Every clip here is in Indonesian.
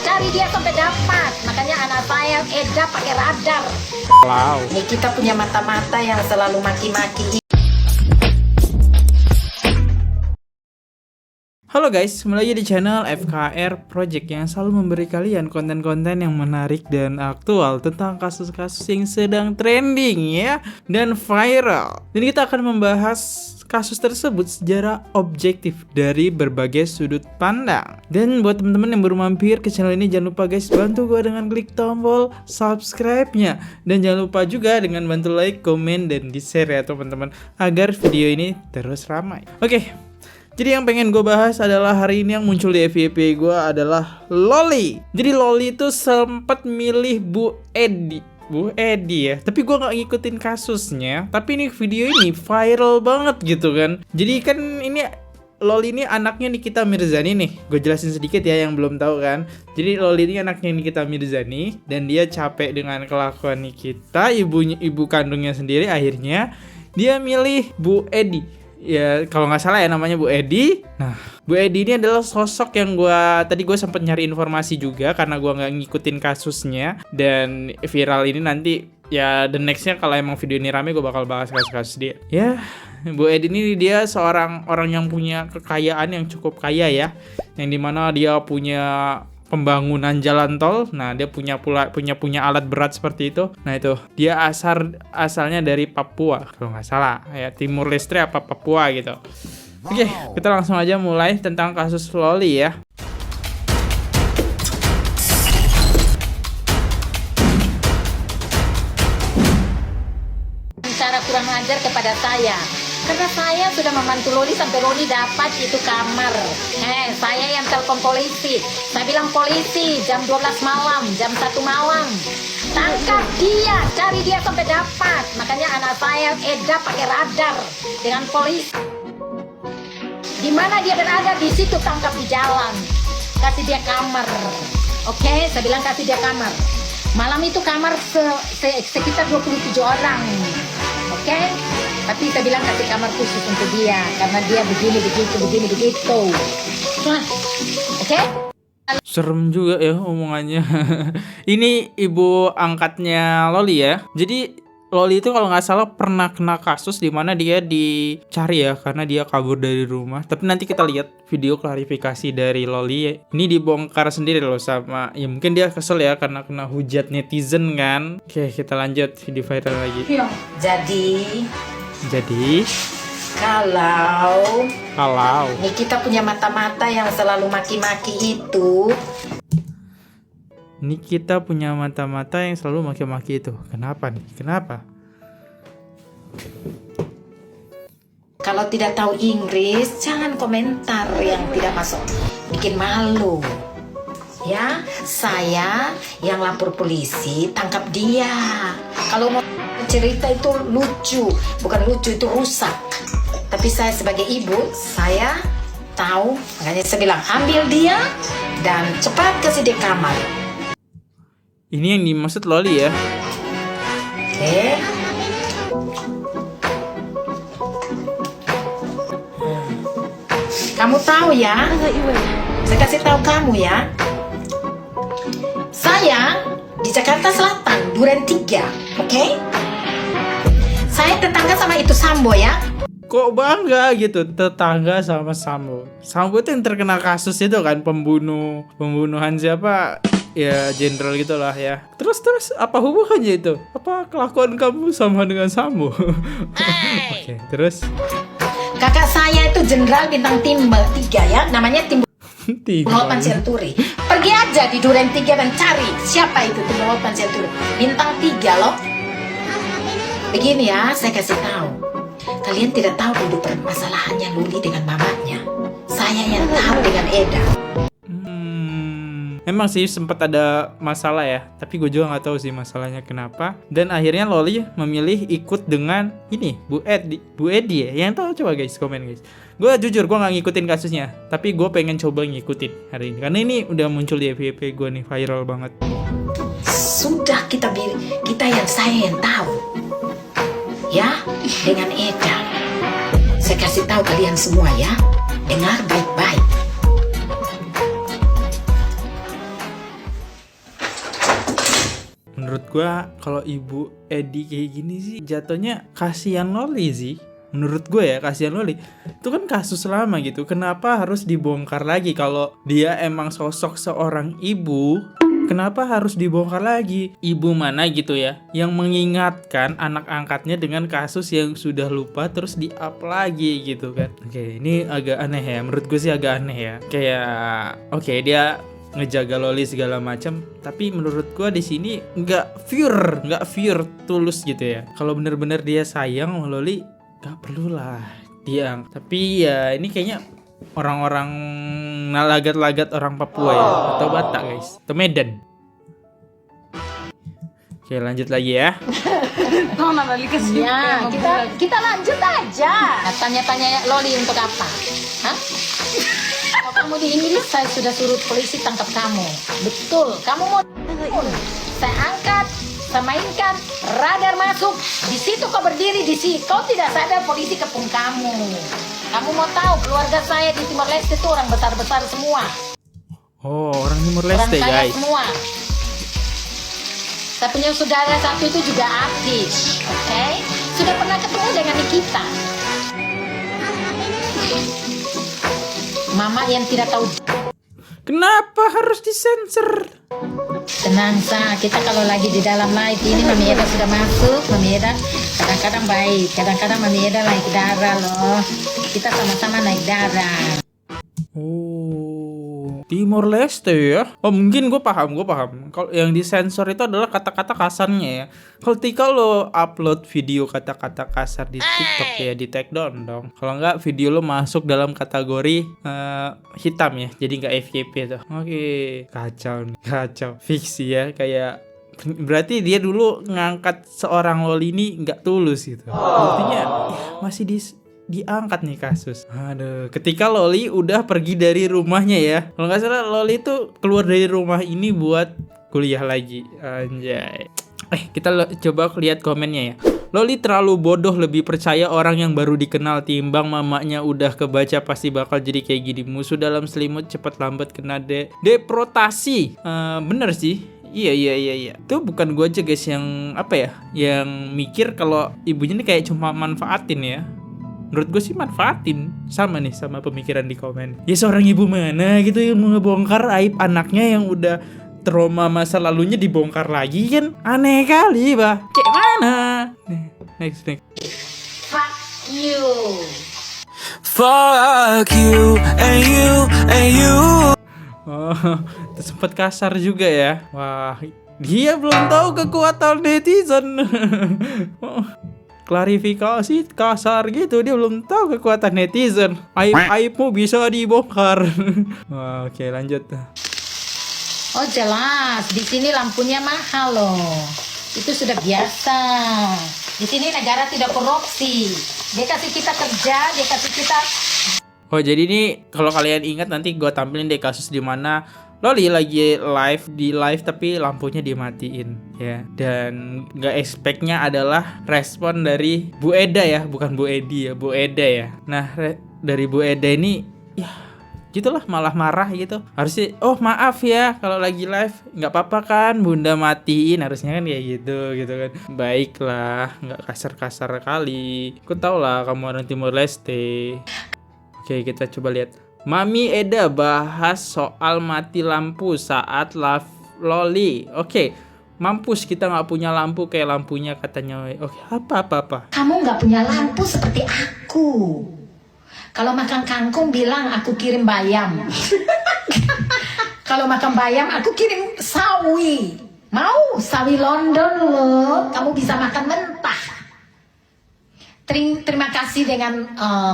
cari dia sampai dapat. Makanya anak saya Eda pakai radar. Wow. Ini kita punya mata-mata yang selalu maki-maki. Halo guys, kembali lagi di channel FKR Project yang selalu memberi kalian konten-konten yang menarik dan aktual tentang kasus-kasus yang sedang trending ya dan viral. Dan kita akan membahas kasus tersebut secara objektif dari berbagai sudut pandang. Dan buat teman-teman yang baru mampir ke channel ini, jangan lupa guys bantu gue dengan klik tombol subscribe-nya. Dan jangan lupa juga dengan bantu like, komen, dan di-share ya teman-teman agar video ini terus ramai. Oke. Jadi yang pengen gue bahas adalah hari ini yang muncul di FYP gue adalah Loli. Jadi Loli itu sempat milih Bu Edi ya. Tapi gue gak ngikutin kasusnya. Tapi ini video ini viral banget gitu kan. Jadi kan ini Loli ini anaknya Nikita Mirzani nih. Gue jelasin sedikit ya yang belum tahu kan. Jadi Loli ini anaknya Nikita Mirzani dan dia capek dengan kelakuan Nikita, ibu kandungnya sendiri. Akhirnya dia milih Bu Edi. Ya kalau nggak salah ya namanya Bu Edi. Nah Bu Edi ini adalah sosok yang tadi gue sempat nyari informasi juga karena gue nggak ngikutin kasusnya. Dan viral ini nanti ya the nextnya kalau emang video ini rame gue bakal bahas kasus-kasus dia. Ya Bu Edi ini dia seorang orang yang punya kekayaan yang cukup kaya ya. Yang dimana dia punya pembangunan jalan tol. Nah, dia punya alat berat seperti itu. Nah, itu dia asalnya dari Papua kalau nggak salah ya, Timur Leste apa Papua gitu. Oke, kita langsung aja mulai tentang kasus Loli ya. Cara kurang ajar kepada saya. Karena saya sudah membantu Loli sampai Loli dapat itu kamar. Saya yang telepon polisi. Saya bilang polisi jam 12 malam, jam 1 malam. Tangkap dia, cari dia sampai dapat. Makanya anak saya Eda pakai radar dengan polisi. Di mana dia berada, di situ tangkap di jalan. Kasih dia kamar. Oke, saya bilang kasih dia kamar. Malam itu kamar sekitar 27 orang. Oke? Tapi saya bilang kasih kamar khusus untuk dia karena dia begini begitu. Nah, oke? Serem juga ya omongannya. Ini ibu angkatnya Loli ya. Jadi Loli itu kalau nggak salah pernah kena kasus di mana dia dicari ya karena dia kabur dari rumah. Tapi nanti kita lihat video klarifikasi dari Loli. Ini dibongkar sendiri loh sama ya, mungkin dia kesel ya karena kena hujat netizen kan. Oke, kita lanjut video viral lagi. Jadi kalau ini kita punya mata-mata yang selalu maki-maki itu. Ini kita punya mata-mata yang selalu maki-maki itu. Kenapa nih? Kenapa? Kalau tidak tahu Inggris, jangan komentar yang tidak masuk. Bikin malu. Ya, saya yang lapor polisi, tangkap dia. Kalau mau cerita itu lucu, bukan lucu itu rusak. Tapi saya sebagai ibu, saya tahu, makanya saya bilang ambil dia dan cepat kasih dia kamar. Ini yang dimaksud Loli ya. Oke. Kamu tahu ya? Saya kasih tahu kamu ya. Saya di Jakarta Selatan, Duren 3, oke? Saya tetangga sama itu Sambo ya. Kok bangga gitu tetangga sama Sambo? Sambo itu yang terkena kasus itu kan, pembunuhan siapa? Ya jenderal gitulah ya. Terus apa hubungannya itu? Apa kelakuan kamu sama dengan Sambo? Oke, terus Kakak saya itu jenderal bintang tim 3 ya, namanya tim Timur Senturi. Pergi aja di Duren 3 dan cari siapa itu Timur Senturi. Bintang 3 loh. Begini ya, saya kasih tahu. Kalian tidak tahu dulu permasalahannya Loli dengan mamanya. Saya yang tahu dengan Eda. Emang sih sempat ada masalah ya, tapi gue juga nggak tahu sih masalahnya kenapa. Dan akhirnya Loli memilih ikut dengan ini Bu Edi ya. Yang tahu coba guys komen guys. Gue jujur gue nggak ngikutin kasusnya, tapi gue pengen coba ngikutin hari ini karena ini udah muncul di FYP gue nih, viral banget. Sudah kita yang saya yang tahu ya dengan Eda. Saya kasih tahu kalian semua ya, dengar baik-baik. gua kalau Ibu Edi kayak gini sih jatuhnya kasihan Loli sih. Menurut gue ya kasihan Loli. Itu kan kasus lama gitu. Kenapa harus dibongkar lagi kalau dia emang sosok seorang ibu? Kenapa harus dibongkar lagi? Ibu mana gitu ya yang mengingatkan anak angkatnya dengan kasus yang sudah lupa terus di-up lagi gitu kan. Oke, ini agak aneh ya. Menurut gue sih agak aneh ya. Kayak oke, dia ngejaga Loli segala macam, tapi menurut gua di sini nggak pure tulus gitu ya. Kalau bener-bener dia sayang sama Loli, nggak perlulah dia. Tapi ya ini kayaknya orang-orang lagat-lagat orang Papua ya, atau Batak guys, atau Medan. Oke, lanjut lagi ya. Ya, kita lanjut aja. Nah, tanya-tanya Loli untuk apa? Hah? Kalau kamu di Inggris, saya sudah suruh polisi tangkap kamu. Betul, kamu mau saya angkat, saya mainkan, radar masuk. Di situ kau berdiri di sini. Kau tidak sadar polisi kepung kamu. Kamu mau tahu keluarga saya di Timor Leste itu orang besar-besar semua. Oh, orang Timor Orang Leste kaya guys. semua. Saya punya saudara satu itu juga artis, oke? Sudah pernah ketemu dengan Nikita. Mama yang tidak tahu. Kenapa harus disensor? Tenang sa, kita kalau lagi di dalam live ini Mami Eda sudah masuk. Mami Eda kadang-kadang baik, kadang-kadang Mami Eda naik darah loh. Kita sama-sama naik darah. Oh, Timor Leste ya? Oh mungkin gue paham. Kalau yang disensor itu adalah kata-kata kasarnya ya. Ketika lo upload video kata-kata kasar di TikTok ya, di take down dong. Kalau nggak video lo masuk dalam kategori hitam ya, jadi nggak FYP tuh. Oke, kacau, fiksi ya, kayak berarti dia dulu ngangkat seorang Loli ini nggak tulus gitu. Buktinya masih diangkat nih kasus. Aduh, ketika Loli udah pergi dari rumahnya ya. Kalau nggak salah Loli tuh keluar dari rumah ini buat kuliah lagi. Anjay. Kita coba lihat komennya ya. Loli terlalu bodoh, lebih percaya orang yang baru dikenal timbang mamanya udah kebaca pasti bakal jadi kayak gini. Musuh dalam selimut cepat lambat kena deportasi. Bener sih. Iya. Itu bukan gue aja guys yang yang mikir kalau ibunya ini kayak cuma manfaatin ya. Menurut gue sih manfaatin. Sama pemikiran di komen. Ya seorang ibu mana gitu yang mau ngebongkar aib anaknya yang udah trauma masa lalunya dibongkar lagi kan. Aneh kali bah. Kayak mana? Next. Fuck you. Fuck you and you. Oh, sempat kasar juga ya. Wah, dia belum tahu kekuatan netizen. Klarifikasi kasar gitu, dia belum tahu kekuatan netizen. Aibmu bisa dibongkar. Wah, oke, lanjut. Oh jelas, di sini lampunya mahal loh. Itu sudah biasa. Di sini negara tidak korupsi. Dia kasih kita kerja, dia kasih kita. Oh jadi ini kalau kalian ingat nanti gue tampilin deh kasus di mana Loli lagi live tapi lampunya dimatiin ya, dan nggak expectnya adalah respon dari Bu Eda ya, bukan Bu Edi ya, Bu Eda ya. Nah dari Bu Eda ini ya gitulah, malah marah gitu. Harusnya maaf ya kalau lagi live, nggak apa-apa kan bunda matiin, harusnya kan kayak gitu kan. Baiklah, nggak kasar kali. Aku tau lah kamu orang Timor Leste. Oke, kita coba lihat. Mami Eda bahas soal mati lampu saat live Loli. Oke, mampus kita nggak punya lampu kayak lampunya katanya. Oke, apa? Kamu nggak punya lampu seperti aku. Kalau makan kangkung bilang aku kirim bayam. Kalau makan bayam aku kirim sawi. Mau sawi London loh. Kamu bisa makan mentah. Terima kasih dengan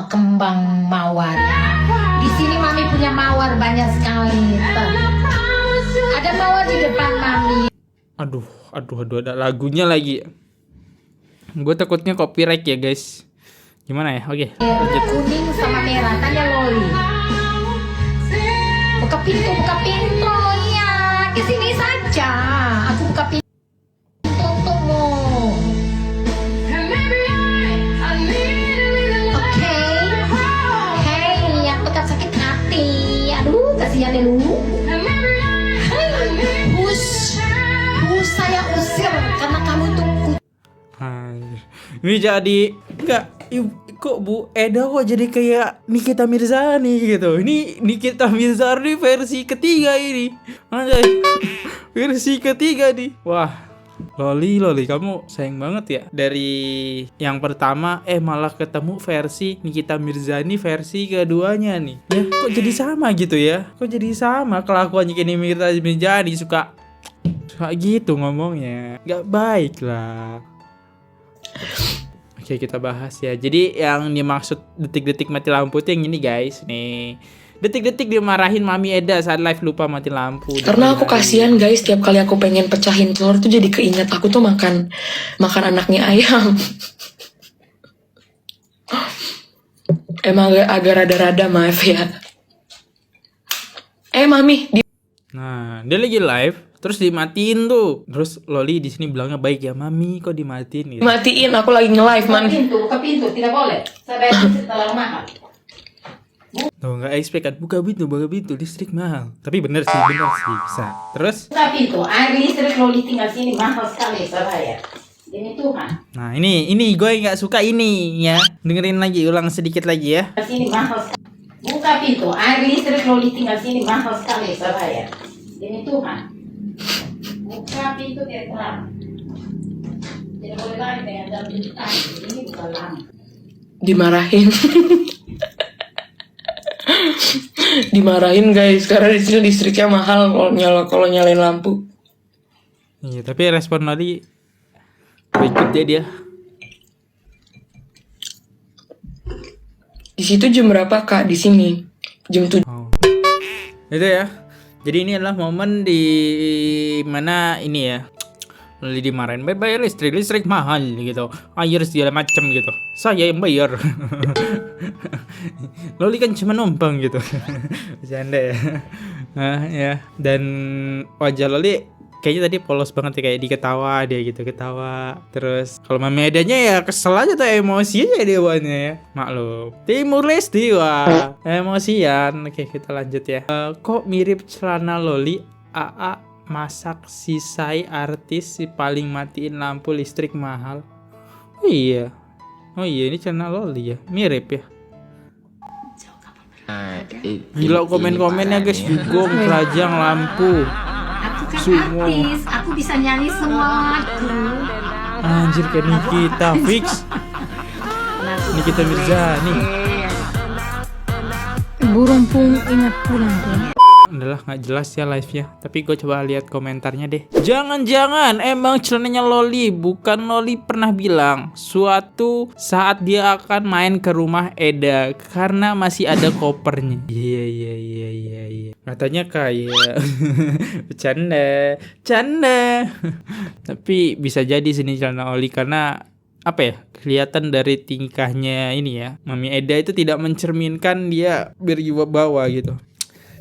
kembang mawar. Di sini Mami punya mawar banyak sekali. Ada mawar di depan Mami. Aduh, ada lagunya lagi. Gue takutnya copyright ya guys. Gimana ya? Oke, lanjut. Kuning sama merah, tanya Loli. Buka pintu ya. Ke sini saja. Aku buka pintu untukmu. Oke. Hei, yang bekas sakit hati. Aduh, kasihan ya lu. Hus saya usir. diusir karena kamu itu Anjir. Ini jadi enggak kok Bu Eda kok jadi kayak Nikita Mirzani gitu. Ini Nikita Mirzani versi ketiga ini. Anjay. Versi ketiga nih. Wah. Loli kamu sayang banget ya. Dari yang pertama malah ketemu versi Nikita Mirzani versi keduanya nih. Ya kok jadi sama gitu ya. Kok jadi sama kelakuannya kayak Nikita Mirzani suka gitu ngomongnya. Gak baik lah. Oke, kita bahas ya. Jadi yang dimaksud detik-detik mati lampu itu yang ini guys. Nih. Detik-detik dimarahin Mami Eda saat live lupa mati lampu. Karena aku kasihan guys, tiap kali aku pengen pecahin telur tuh jadi keinget aku tuh makan anaknya ayam. Emang agak rada-rada maaf ya. Mami, Nah, dia lagi live terus dimatiin tuh. Terus Loli di sini bilangnya baik ya, Mami kok dimatiin gitu. matiin, aku lagi nge-live, Mami. buka pintu, tidak boleh. Saya bayar listrik terlalu mahal. Tuh nggak expect kan, buka pintu listrik mahal. Tapi bener sih bisa. Terus Buka pintu, air listrik Loli tinggal sini mahal sekali saya bayar. Demi Tuhan. nah ini gue nggak suka ini ya. Dengerin lagi, ulang sedikit lagi ya. Sini mahal sekali. Buka pintu, air listrik Loli tinggal sini mahal sekali saya bayar. Demi Tuhan. Buka pintu dia terang. Tidak boleh lagi dengan jam 7 pagi. Ini bukan lama. Dimarahin. Dimarahin guys, karena di sini listriknya mahal kalau nyalain lampu. Iya, tapi respon Loli baik dia. Di situ jam berapa Kak? Di sini jam 7. Oh. Itu ya. Jadi ini adalah momen di mana ini ya. Loli dimarahin, bayar listrik mahal gitu, air segala macam gitu, saya yang bayar. Loli kan cuma numpang gitu. Bercanda ya. Nah, ya. Dan wajah Loli kayaknya tadi polos banget ya, kayak diketawa dia gitu, ketawa. Terus kalau Mami Edanya ya kesel aja tuh, emosi aja dia buatnya ya. Maklum, Timur Lesti wah emosian. Oke, kita lanjut ya. Kok mirip celana Loli AA masak sisai artis si paling matiin lampu listrik mahal. Oh iya ini celana Loli ya, mirip ya. Gila komennya guys, dugong kerajang lampu. Aku kan Semua. artis, aku bisa nyanyi semua lagu. Anjir kayak Nikita fix. Nikita Mirzani. Burung pun ingat pulang tuh. Adalah nggak jelas ya live-nya. Tapi gue coba lihat komentarnya deh. Jangan emang celananya Loli. Bukan Loli pernah bilang suatu saat dia akan main ke rumah Eda karena masih ada kopernya. Iya. Katanya kayak Canda. Tapi bisa jadi sini celana Loli karena apa ya, kelihatan dari tingkahnya ini ya, Mami Eda itu tidak mencerminkan dia berwibawa gitu.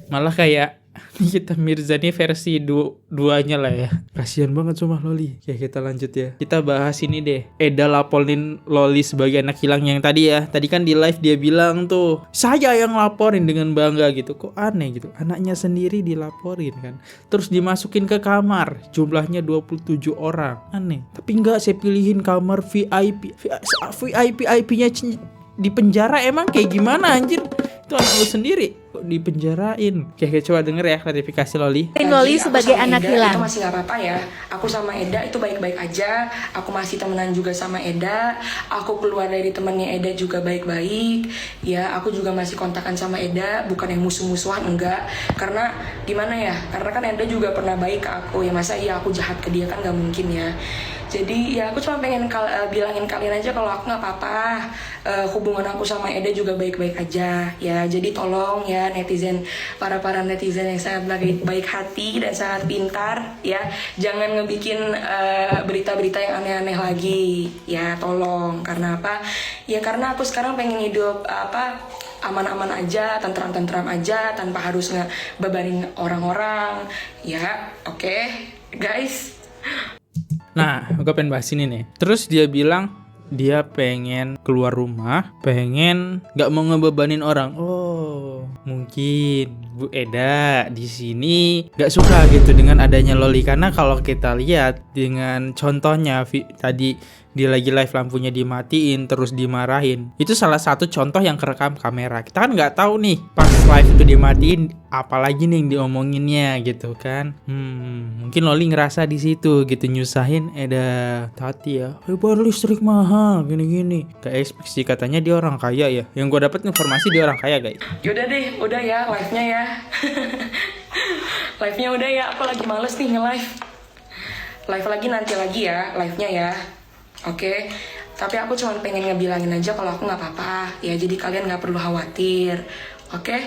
Malah kayak Nikita Mirzani versi duanya lah ya. Kasian banget cuma Loli. Oke, kita lanjut ya. Kita bahas ini deh. Eda laporin Loli sebagai anak hilang yang tadi ya. Tadi kan di live dia bilang tuh, saya yang laporin dengan bangga gitu. Kok aneh gitu. Anaknya sendiri dilaporin kan. Terus dimasukin ke kamar. Jumlahnya 27 orang. Aneh. Tapi enggak, saya pilihin kamar VIP. VIP-nya di penjara emang kayak gimana anjir? Itu anak lu sendiri kok dipenjarain. Oke, coba denger ya klarifikasi Loli. Loli sebagai anak Eda hilang. itu masih nggak apa-apa ya. Aku sama Eda itu baik-baik aja. Aku masih temenan juga sama Eda. Aku keluar dari temennya Eda juga baik-baik. Ya, aku juga masih kontakan sama Eda. Bukan yang musuh-musuhan, enggak. Karena gimana ya? Karena kan Eda juga pernah baik ke aku. Ya masa iya aku jahat ke dia, kan nggak mungkin ya. Jadi ya aku cuma pengen bilangin kalian aja kalau aku nggak apa-apa. Hubungan aku sama Eda juga baik-baik aja. Ya, jadi tolong ya netizen, para netizen yang sangat baik hati dan sangat pintar ya, jangan ngebikin berita-berita yang aneh-aneh lagi ya, tolong. Karena apa? Ya karena aku sekarang pengen hidup aman-aman aja, tentram-tentram aja, tanpa harus ngebebanin orang-orang ya. Oke, guys. Nah, gue pengen bahas ini nih. Terus dia bilang dia pengen keluar rumah, pengen gak mau ngebebanin orang. Oh, mungkin Bu Eda di sini nggak suka gitu dengan adanya Loli, karena kalau kita lihat dengan contohnya tadi dia lagi live lampunya dimatiin terus dimarahin, itu salah satu contoh yang kerekam kamera. Kita kan nggak tahu nih pas live itu dimatiin apalagi nih yang diomonginnya gitu kan. Mungkin Loli ngerasa di situ gitu nyusahin Eda. Tati ya, bayar listrik mahal gini-gini. Gak expect sih, katanya dia orang kaya ya. Yang gue dapat informasi dia orang kaya guys. Yaudah deh, udah ya live-nya ya. Live-nya udah ya, aku lagi males nih nge-live. Live lagi nanti lagi ya, live-nya ya. Oke, tapi aku cuma pengen ngebilangin aja kalau aku nggak apa-apa ya, jadi kalian nggak perlu khawatir. Oke?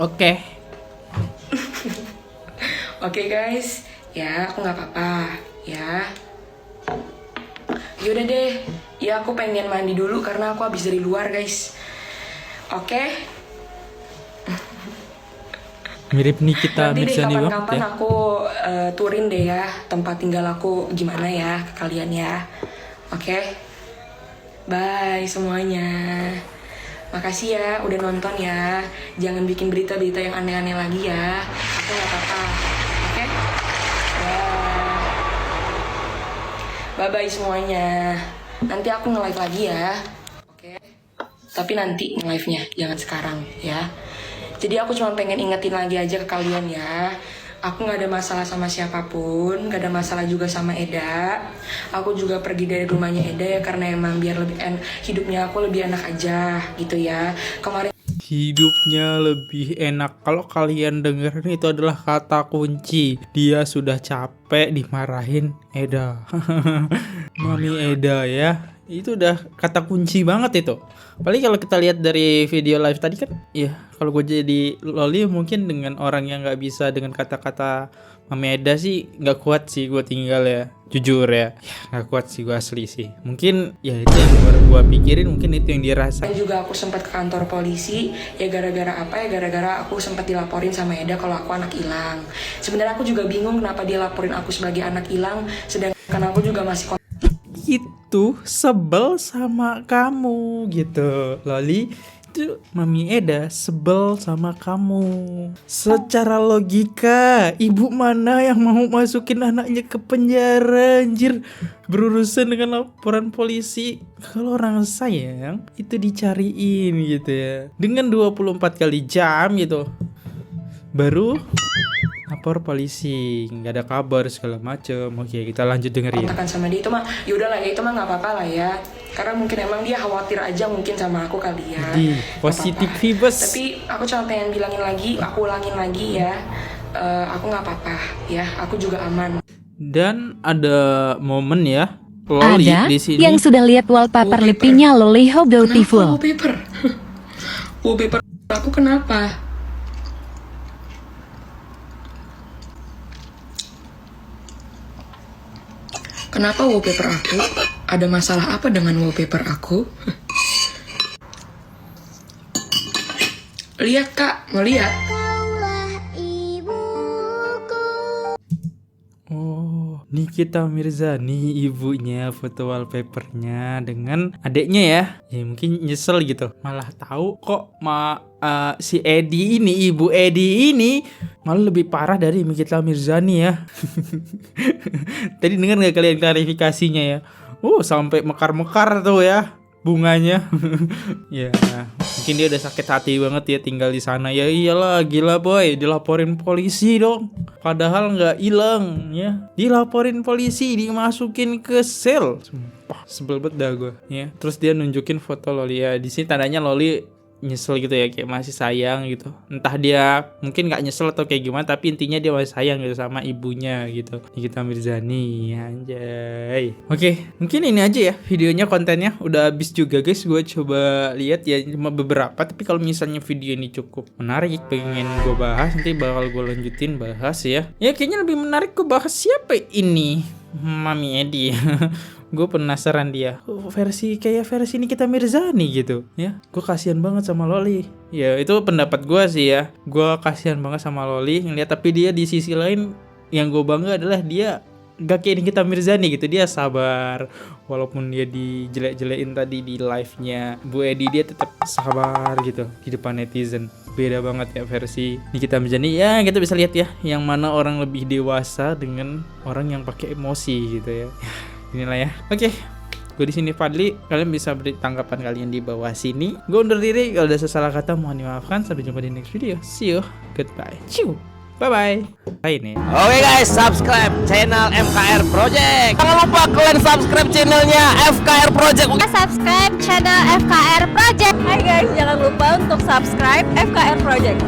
Oke. Oke guys, ya aku nggak apa-apa ya. Yaudah deh, ya aku pengen mandi dulu karena aku habis dari luar guys. Oke? Mirip Nikita Nanti deh Mirzani banget kapan-kapan ya. aku tourin deh ya tempat tinggal aku gimana ya ke kalian ya. Oke? Bye semuanya. Makasih ya udah nonton ya. Jangan bikin berita-berita yang aneh-aneh lagi ya. Aku gak apa-apa. Oke? Bye-bye semuanya. Nanti aku nge-live lagi ya. Oke? Tapi nanti nge-live-nya, jangan sekarang ya. Jadi aku cuma pengen ingetin lagi aja ke kalian ya. Aku gak ada masalah sama siapapun, gak ada masalah juga sama Eda. Aku juga pergi dari rumahnya Eda ya karena emang biar lebih hidupnya aku lebih enak aja gitu ya. Kemarin Hidupnya lebih enak. Kalau kalian dengerin, itu adalah kata kunci. Dia sudah capek dimarahin Eda. Mami Eda ya. Itu udah kata kunci banget itu. Paling kalau kita lihat dari video live tadi kan, ya kalau gue jadi Loli mungkin dengan orang yang nggak bisa dengan kata-kata Mami Eda sih nggak kuat sih gue tinggal ya, jujur ya nggak kuat sih gue asli sih. Mungkin ya itu yang baru gue pikirin, mungkin itu yang dia rasa. juga aku sempat ke kantor polisi ya gara-gara apa ya, gara-gara aku sempat dilaporin sama Eda kalau aku anak hilang. Sebenarnya aku juga bingung kenapa dia laporin aku sebagai anak hilang, sedangkan aku juga masih Itu sebel sama kamu gitu Loli. Itu Mami Eda sebel sama kamu. Secara logika, ibu mana yang mau masukin anaknya ke penjara anjir, berurusan dengan laporan polisi. Kalau orang sayang itu dicariin gitu ya, dengan 24 kali jam gitu baru lapor polisi, nggak ada kabar segala macem. Oke, kita lanjut dengerin. kontakan sama dia itu mah yaudahlah ya, itu mah nggak apa-apa lah ya, karena mungkin emang dia khawatir aja mungkin sama aku kali ya. Di positif vibes. Tapi aku cuma pengen bilangin lagi, aku ulangin lagi ya, aku nggak apa-apa ya, aku juga aman. Dan ada momen ya, Loli Ada di sini. yang sudah lihat wallpaper Lipinya Loli How Kenapa Beautiful. wallpaper? Wallpaper aku kenapa? Kenapa wallpaper aku? Ada masalah apa dengan wallpaper aku? Lihat kak, mau lihat? Oh, Nikita Mirzani ibunya, foto wallpapernya dengan adeknya ya. Ya mungkin nyesel gitu. Malah tahu kok si Edi ini, ibu Edi ini malah lebih parah dari Nikita Mirzani ya. Tadi dengar nggak kalian klarifikasinya ya? Sampai mekar-mekar tuh ya bunganya. Ya, mungkin dia udah sakit hati banget ya tinggal di sana. Ya iyalah, gila boy, dilaporin polisi dong. Padahal nggak hilang ya. Dilaporin polisi, dimasukin ke sel. Sumpah, sebel banget dah gue ya. Terus dia nunjukin foto Loli ya. Di sini tandanya Loli nyesel gitu ya, kayak masih sayang gitu. Entah dia mungkin nggak nyesel atau kayak gimana, tapi intinya dia masih sayang gitu sama ibunya gitu. Nikita Mirzani, anjay. Oke, mungkin ini aja ya videonya, kontennya udah habis juga guys. Gue coba lihat ya cuma beberapa, tapi kalau misalnya video ini cukup menarik pengen gue bahas, nanti bakal gue lanjutin bahas ya. Ya kayaknya lebih menarik gue bahas siapa ini, Mami Edi. Gue penasaran dia versi Nikita Mirzani gitu ya. Gue kasihan banget sama Loli. Ya itu pendapat gue sih ya. Gue kasihan banget sama Loli ngeliat, tapi dia di sisi lain yang gue bangga adalah dia gak kayak Nikita Mirzani gitu. Dia sabar walaupun dia dijelek-jelekin tadi di live-nya Bu Edi, dia tetap sabar gitu di depan netizen. beda banget ya versi Nikita Mirzani. Ya kita bisa lihat ya yang mana orang lebih dewasa dengan orang yang pakai emosi gitu ya. Inilah ya. Oke. Gue di sini Fadli. Kalian bisa beri tanggapan kalian di bawah sini. Gue undur diri. Kalau ada salah kata mohon dimaafkan. Sampai jumpa di next video. See you. Goodbye. Ciu. Bye bye. Bye nih. Oke guys, subscribe channel FKR Project. Jangan lupa kalian subscribe channelnya FKR Project. Subscribe channel FKR Project. Hai guys, jangan lupa untuk subscribe FKR Project.